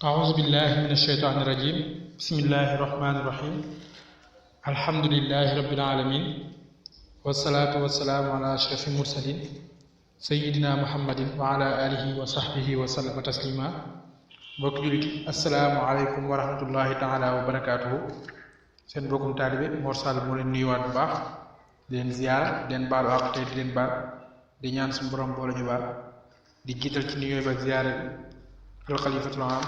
أعوذ بالله من الشيطان الرجيم بسم الله الرحمن الرحيم الحمد لله رب العالمين والصلاة والسلام على أشرف المرسلين سيدنا محمد وعلى آله وصحبه وسلم تسليما mbokk jullit assalaamu aleykum wa rahmatullahi taala wa barakaatuhu seen mbokkum taalibe Mor Sall moo leen nuyuwaat bu baax di leen ziyaara di leen baalu àq te di leen baal di ñaan suñu borom boole ñu baal di jiital ci nuyoo ba ziyaara bi alxalifatul aam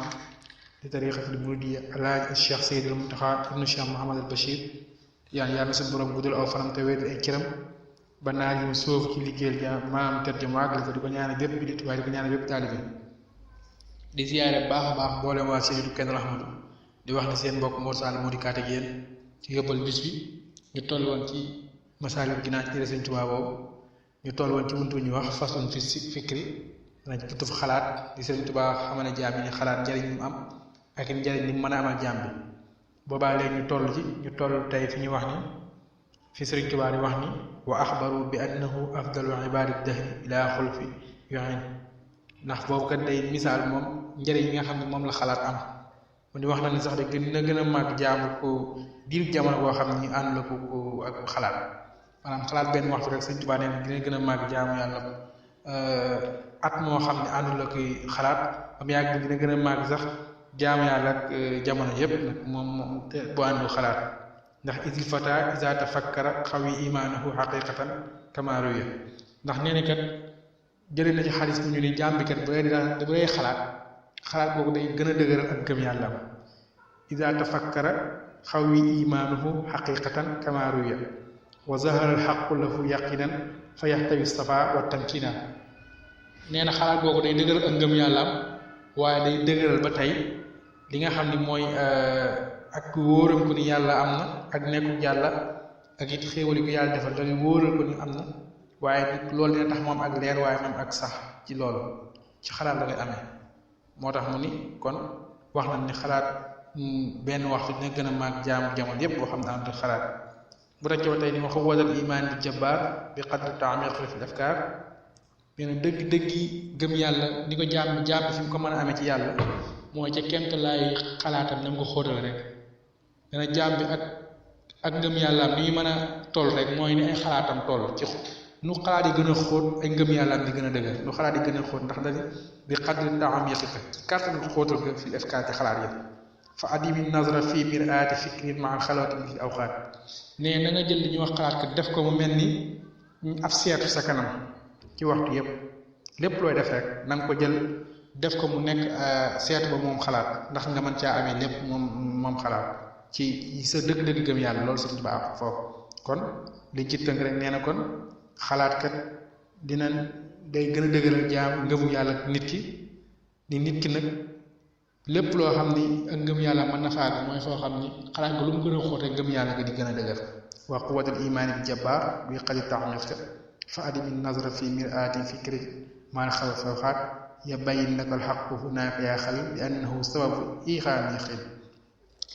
di tariqatul muridiyya alaaji Cheikh Seydil Muntaxa ibnu Cheikh Mouhamad al Bachir yàlla suñu borom guddal aw fanam te wéetal ay cëram ba naa ñu sóof ci liggéeyal ja maam tëdd mu àggale ko di ko ñaanal bépp jullit waaye di ko ñaanal bépp taalibe di ziyaare baax a baax mboolem waa Seydou Kenn Rahmatu di wax ne seen mbokk Mor Sall moo di kaat ak yéen ci yóbbal bis bi ñu toll woon ci Masaalikul Jinaan ci Sëriñ Tuubaa boobu ñu toll woon ci buntu ñu wax façon fi fikri dana ci buntu fa xalaat di Sëriñ Tuubaa xamal ne jaam yi ne xalaat njariñ li mu am ak njariñ li mu mën a amal jaam bi boobaa léegi ñu toll tey fi ñu wax ni fi Sëriñ Tuubaa di wax ni wa axbaru bi annahu afdalu ibaadi dahri ilaa xulfi yoxin ndax boobu kat day misaal moom njëriñ yi nga xam ne moom la xalaat am mu di wax na ni sax de gën a màgg jaamu ko diir jamono boo xam ni ànd la ko ak xalaat maanaam xalaat benn waxtu rek Sëriñ Tuubaa nee na dina gën a màgg jaamu yàlla at moo xam ne ànd la koy xalaat ba mu yàgg dina gën a màgg sax jaamu yàlla ak jamono yépp nag moom boo àndul xalaat ndax isil fata isa tafakkara xawi imaanahu xaqiqatan kama ruya ndax nee na kat jëlee na ci xaalis bu ñu ni jàmbikat bu dee xalaat boobu day gën a dëgëral ak gëm yàlla am ida tafakkara xawi imaanuhu xaqiqatan kama ruya wa zahara alxaqu lahu yaqinan fa yaxtawi safa wa tamkina nee na xalaat boobu day dëgëral ak ngëm yàlla am waaye day dëgëral ba tey li nga xam ni mooy ak wóoram ko ni yàlla am na ak nekkul yàlla ak it xéewali ko yàlla defal dañuy wóoral ko ni am na waaye loolu dina tax moom ak leer waaye moom ak sax ci loolu ci xalaat la koy amee moo tax mu ni kon wax nañ ni xalaat benn waxtu dina gën a màgg jaamu jamono yépp boo xam ne am xalaat bu raccoo tey ni waxu wadal imaan di jabbaar bi qadri taamiq fi afkaar benn dëgg-dëggi gëm yàlla ni ko jaam bi fi mu ko mën a amee ci yàlla mooy ca kemt laay xalaatam na mu ko xóotal rek dana jaam bi ak ngëm yàllaam ni ñu mën a toll rek mooy ni ay xalaatam toll ci nu xalaat yi gën a xóot ay ngëm yàllaam di gën a dëgër nu xalaat yi gën a xóot ndax dañu bi qadri taamiqika ci kàttan xóotal ko fi afkaar ci xalaat yi fa adimi nazra fii miraati fikrin maa xalawati fi awqaat ne na nga jël li ñuy wax xalaat kat def ko mu mel ni ab seetu sa kanam ci waxtu yépp lépp looy def rek na nga ko jël def ko mu nekk seetu ba moom xalaat ndax nga mën caa amee lépp moom xalaat ci sa dëgg-dëgg gëm yàlla loolu Sëriñ Tuubaa am foofu kon liñ ci tënk rek nee na kon xalaat kat day gën a dëgëral jaam ngëmu yàlla nit ki ni nit ki nag lépp loo xam ni ak ngëm yàlla mën na faag mooy foo xam ni xalaat nga lu mu gën a xóote ngëm yàlla nga di gën a dëgër wa quwwatul imaani bi jabbaar bi qadri taamiqika fa adimi nazra fi miraati fikri maa xaw fawxaat yabayin laka alxaqu hunaaka yaa xalil bi annahu sababu ixaani xil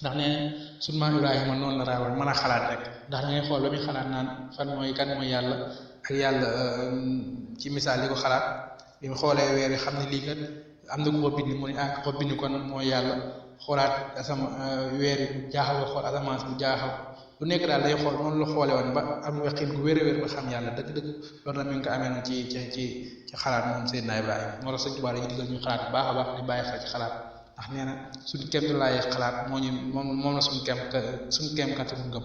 ndax nee sunu maam Ibrahima noonu la raawal mën a xalaat rek ndax da ngay xool ba muy xalaat naan fan mooy kan mooy yàlla ak yàlla ci misaal li ko xalaat bi mu xoolee weer yi xam ne lii kat am na ku ko bind mu ne ko bind kon mooy yàlla xoolaat weer yi jaaxal ko xool asamaan bu jaaxal lu nekk daal day xool noonu la xoole woon ba am yaqin gu wér a wér ba xam yàlla dëgg-dëgg loolu nag mi ngi ko amee noonu ci xalaat moom Seydina Ibrahima moo tax Sëriñ Tuubaa dañuy digal ñu xalaat bu baax a baax di bàyyi xel ci xalaat ndax nee na suñu kem laay xalaat moom la suñu kem kat suñu ngëm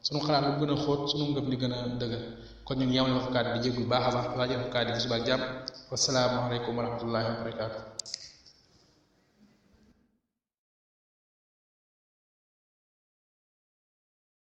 suñu xalaat lu gën a xóot suñu ngëm di gën a dëgër kon ñu ngi yemale foofu kàddu di jéggu baax a baax waajal foofu kàddu bi suba ak jàmm wassalaamu aleykum wa rahmatullahi wa barakaatu